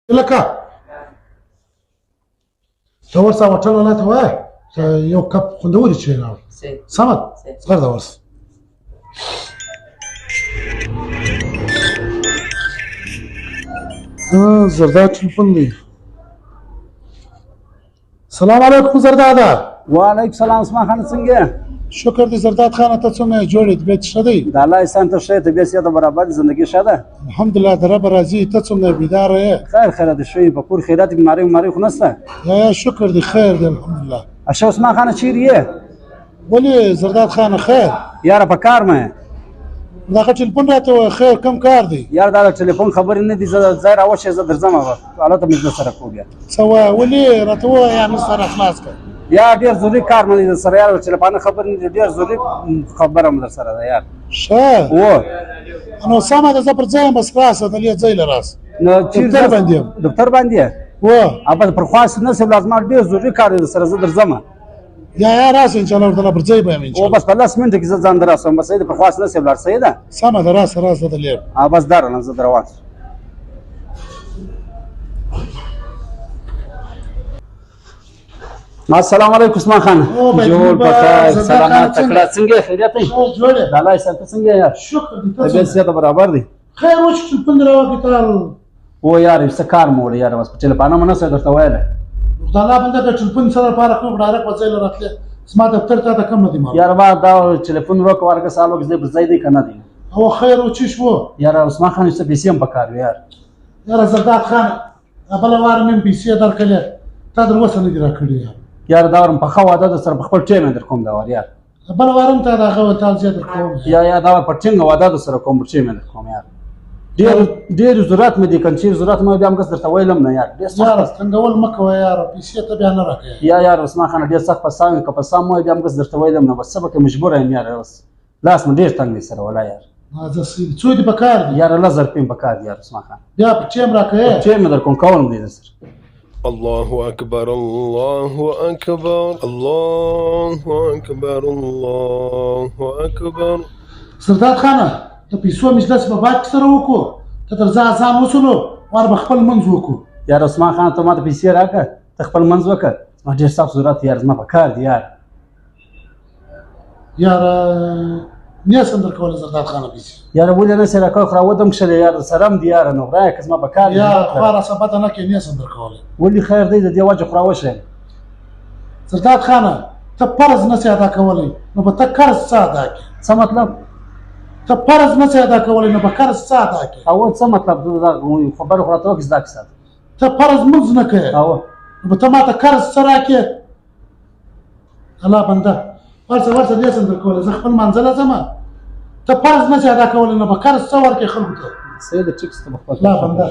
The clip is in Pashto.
لکه ته ورسه هوټل والا ته وایه چې یو کپ خوندورې چای راوړي. سمه ده زغر ده ورسه. زرداد ټلیفون دی. سلام علیکم زرداده. وعلیکم سلام عثمان خان څنګه؟ شکر دی زرداد خانه ته څنګه جوړ یې طبیعت ښه دی؟ د الله احسان ته ښه طبیعت صحت برابر زندګي ښه ده؟ الحمدلله د رب راضي. ته څنګه بیداره یې؟ خیر خیر د شوي په کور خیرات بیمارۍ خو نشته؟ یا شکر دی خیر دی الحمدلله. اشه عثمان خانه چیرې یې؟ ولې زرداد خانه خیر؟ یاره په کار مې دغه ټلیفون راته وایه خیر کم کار دی؟ یاره دا د ټلیفون خبرې نه دي زه ځای راوښیې زه درځم هلته مې زه سره کوو بیا. څه وایه ولې راته ووایه مې سره خلاص کړه. یا ډېر ضروري کار مې در سره یار ټلیفانه خبرې نه دي ډېر ضروري خبره مې در سره ده یار. ښه و نو سمه ده زه پر ځای یم بس راسه دلې ځای له راسه. نو دفتر باندې یم. دفتر باندې یې؟ و بس پر خواست نه صاحب لازم ډېر ضروري کار دی در سره زه درځم. یا راسه انشاءالله ورته پر ځای به یم انشاءالله. بس په 10 منټه کې زه ځان در رسوم بس پر خواست نه صاحب لاړ صحیح ده؟ سمه ده راسه دلې یم. بس درنه زه در روان شم. السلام علیکم عثمان خان. جوړ پکا سلامات تکړه څنګه خیریت دی؟ جوړ د الله احسان ته څنګه یار؟ شکر دی ته طبیعت صحت برابر دی؟ خیر و چې ټلیفون راوکتل. او یار څه کار مو وړ یار بس په ټلیفون نه سره درته وایله. د الله بنده د ټلیفون سره لپاره خو ډایرکټ په ځای راتله. اسما دفتر ته د کم نه دی ما. یار ما دا ټلیفون ورک ورګه سالو کې پر ځای دی کنه دی. او خیر و چې شو؟ یار عثمان خان څه پیسې هم پکار یار. یار زرداد خان بل وار مې پیسې درکړې تا در وسه نه دی راکړې یار. یار دا ورم په خو عادت در سره په خپل ټیم در کوم دا ور یار. بل وارم ته دا غو تال زیات کوم. یا دا په ټینګ عادت سره کوم ټیم در کوم یار. ډېر ضرورت مې دي کنه چې ضرورت مې بیا هم کس درته ویلم نه یار. یار څنګهول مکه یار پیسې ته بیا نه راکې. یار عثمان خان ډېر سخت پسام که پسام مې بیا هم کس درته ویلم نه بس سبق مجبور یم یار اوس لاس مې ډېر تنګ دی سره ولا یار. زه څو دې پکار دي یار الله زر پم پکار دي یار عثمان خان. بیا په ټیم راکې. ټیم در کوم کوم دی سر. الله أكبر الله أكبر الله أكبر الله أكبر. زرداد خانه د پیسو مجلس په باک سره وکړو ته تر ځان وسلو ور بخپل منځ وکړو. یار عثمان خان ته ماته پیسې راکړه ته خپل منځ وکړه ما ډېر سخت ضرورت یار زما په کار دی یار. یار نه سندر کوله زرداد خانه پیسې یار ولې نه سره کو خو ودم کښه یار سرم دی یار نو راي کس ما په کار یا خبره ثبت نه کې نه سندر کوله ولې خیر دی د دې وجه خو راوشه. زرداد خانه ته فرض نه ادا کولای نو په تکر ساده کې څه مطلب؟ ته فرض نه ادا کولای نو په کار ساده کې او څه مطلب دا خبره خو راته وکړه ځکه ته فرض منځ نه کوي او نو ته ماته کار سره کې الله بنده ورڅ دې سندر کوله زه خپل منځله زما ته فرض نه ادا کولای نو په کار څور کې خلکو ته سید ټیکس ته الله بنده